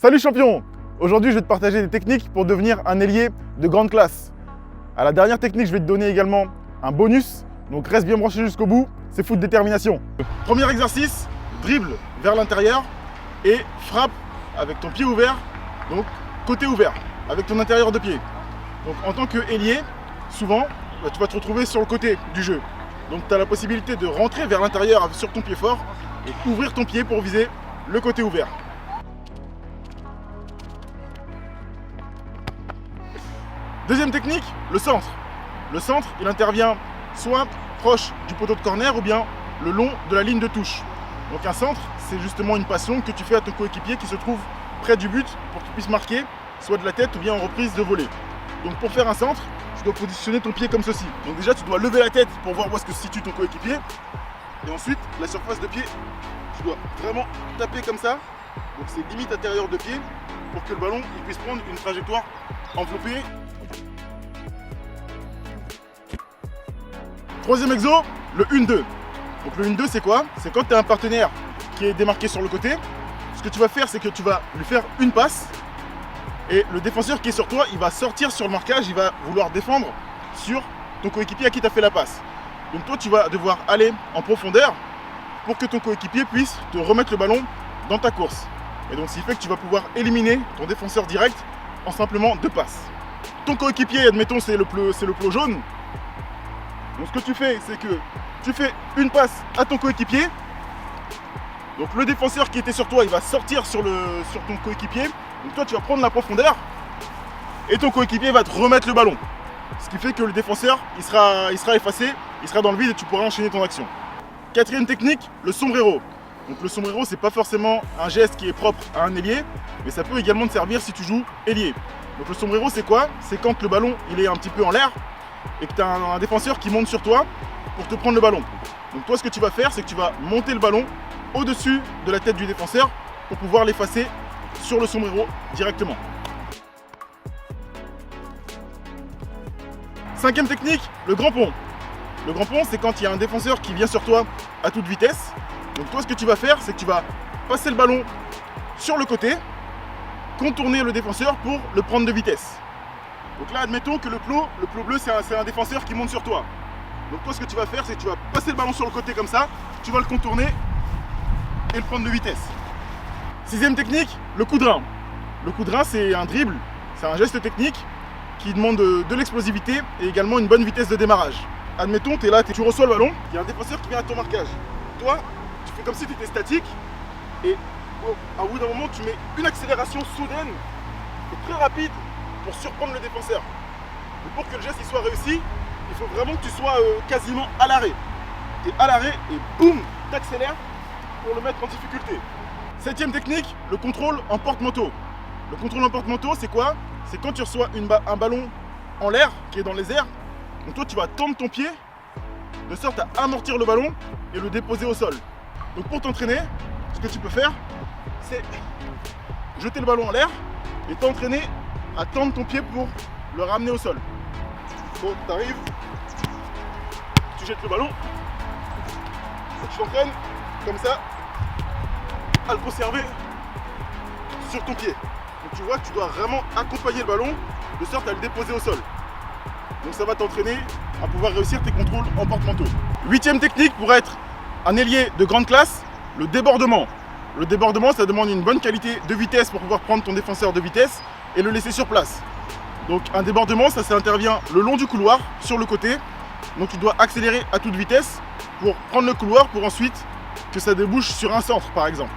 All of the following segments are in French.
Salut champion! Aujourd'hui je vais te partager des techniques pour devenir un ailier de grande classe. À la dernière technique, je vais te donner également un bonus, donc reste bien branché jusqu'au bout, c'est foot détermination. Premier exercice, dribble vers l'intérieur et frappe avec ton pied ouvert, donc côté ouvert, avec ton intérieur de pied. Donc en tant qu'ailier, souvent tu vas te retrouver sur le côté du jeu. Donc tu as la possibilité de rentrer vers l'intérieur sur ton pied fort et ouvrir ton pied pour viser le côté ouvert. Deuxième technique, le centre. Le centre, il intervient soit proche du poteau de corner ou bien le long de la ligne de touche. Donc un centre, c'est justement une passe longue que tu fais à ton coéquipier qui se trouve près du but pour qu'il puisse marquer, soit de la tête ou bien en reprise de volée. Donc pour faire un centre, tu dois positionner ton pied comme ceci. Donc déjà, tu dois lever la tête pour voir où est-ce que se situe ton coéquipier. Et ensuite, la surface de pied, tu dois vraiment taper comme ça. Donc c'est limite intérieure de pied pour que le ballon il puisse prendre une trajectoire enveloppée. Troisième exo, le 1-2. Donc le 1-2 c'est quoi? C'est quand tu as un partenaire qui est démarqué sur le côté. Ce que tu vas faire, c'est que tu vas lui faire une passe et le défenseur qui est sur toi, il va sortir sur le marquage, il va vouloir défendre sur ton coéquipier à qui tu as fait la passe. Donc toi tu vas devoir aller en profondeur pour que ton coéquipier puisse te remettre le ballon dans ta course. Et donc ce qui fait que tu vas pouvoir éliminer ton défenseur direct en simplement deux passes. Ton coéquipier, admettons, c'est le plot jaune. Donc ce que tu fais, c'est que tu fais une passe à ton coéquipier. Donc le défenseur qui était sur toi, il va sortir sur ton coéquipier. Donc toi, tu vas prendre la profondeur et ton coéquipier va te remettre le ballon. Ce qui fait que le défenseur, il sera effacé, il sera dans le vide et tu pourras enchaîner ton action. Quatrième technique, le sombrero. Donc le sombrero, c'est pas forcément un geste qui est propre à un ailier, mais ça peut également te servir si tu joues ailier. Donc le sombrero, c'est quoi? C'est quand le ballon il est un petit peu en l'air et que tu as un défenseur qui monte sur toi pour te prendre le ballon. Donc toi, ce que tu vas faire, c'est que tu vas monter le ballon au-dessus de la tête du défenseur pour pouvoir l'effacer sur le sombrero directement. Cinquième technique, le grand pont. Le grand pont, c'est quand il y a un défenseur qui vient sur toi à toute vitesse. Donc toi, ce que tu vas faire, c'est que tu vas passer le ballon sur le côté, contourner le défenseur pour le prendre de vitesse. Donc là, admettons que le plot bleu, c'est un défenseur qui monte sur toi. Donc toi, ce que tu vas faire, c'est que tu vas passer le ballon sur le côté comme ça, tu vas le contourner et le prendre de vitesse. Sixième technique, le coup de rein. Le coup de rein, c'est un dribble, c'est un geste technique qui demande de l'explosivité et également une bonne vitesse de démarrage. Admettons, tu es là, tu reçois le ballon, il y a un défenseur qui vient à ton marquage. Toi, tu fais comme si tu étais statique et au bout d'un moment, tu mets une accélération soudaine et très rapide pour surprendre le défenseur. Mais pour que le geste il soit réussi, il faut vraiment que tu sois quasiment à l'arrêt. Tu es à l'arrêt et boum, tu accélères pour le mettre en difficulté. Septième technique, le contrôle en porte-manteau. Le contrôle en porte-manteau, c'est quoi? C'est quand tu reçois un ballon en l'air, qui est dans les airs. Donc toi, tu vas tendre ton pied de sorte à amortir le ballon et le déposer au sol. Donc pour t'entraîner, ce que tu peux faire, c'est jeter le ballon en l'air et t'entraîner à tendre ton pied pour le ramener au sol. Donc tu arrives, tu jettes le ballon, et tu t'entraînes comme ça à le conserver sur ton pied. Donc tu vois que tu dois vraiment accompagner le ballon de sorte à le déposer au sol. Donc ça va t'entraîner à pouvoir réussir tes contrôles en porte-manteau. Huitième technique pour être un ailier de grande classe, le débordement. Le débordement, ça demande une bonne qualité de vitesse pour pouvoir prendre ton défenseur de vitesse et le laisser sur place. Donc un débordement, ça intervient le long du couloir, sur le côté. Donc tu dois accélérer à toute vitesse pour prendre le couloir pour ensuite que ça débouche sur un centre par exemple.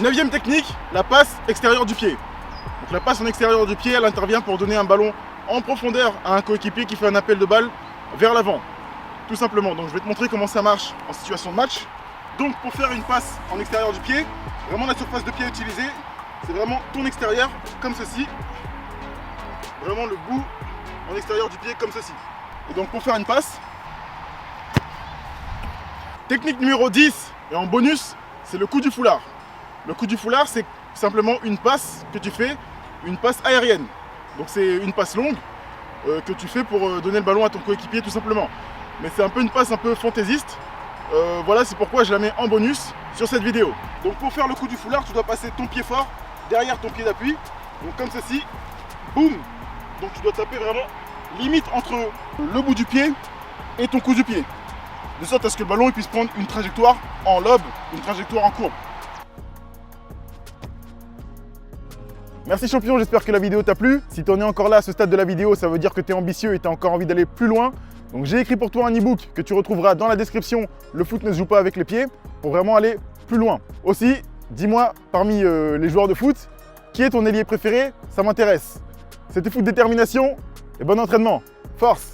Neuvième technique, la passe extérieure du pied. Donc la passe en extérieur du pied, elle intervient pour donner un ballon en profondeur à un coéquipier qui fait un appel de balle vers l'avant. Tout simplement, donc je vais te montrer comment ça marche en situation de match. Donc pour faire une passe en extérieur du pied, vraiment la surface de pied utilisée, c'est vraiment ton extérieur comme ceci. Vraiment le bout en extérieur du pied comme ceci. Et donc pour faire une passe, technique numéro 10 et en bonus, c'est le coup du foulard. Le coup du foulard, c'est simplement une passe que tu fais, une passe aérienne. Donc c'est une passe longue que tu fais pour donner le ballon à ton coéquipier tout simplement. mais c'est un peu une passe un peu fantaisiste. Voilà, c'est pourquoi je la mets en bonus sur cette vidéo. Donc pour faire le coup du foulard, tu dois passer ton pied fort derrière ton pied d'appui. Donc comme ceci, boum. Donc tu dois taper vraiment limite entre le bout du pied et ton coup du pied. De sorte à ce que le ballon il puisse prendre une trajectoire en lobe, une trajectoire en courbe. Merci champion, j'espère que la vidéo t'a plu. Si tu en es encore là à ce stade de la vidéo, ça veut dire que tu es ambitieux et tu as encore envie d'aller plus loin. Donc j'ai écrit pour toi un e-book que tu retrouveras dans la description, Le foot ne se joue pas avec les pieds, pour vraiment aller plus loin. Aussi, dis-moi parmi les joueurs de foot, qui est ton ailier préféré? Ça m'intéresse. C'était Foot Détermination et bon entraînement. Force!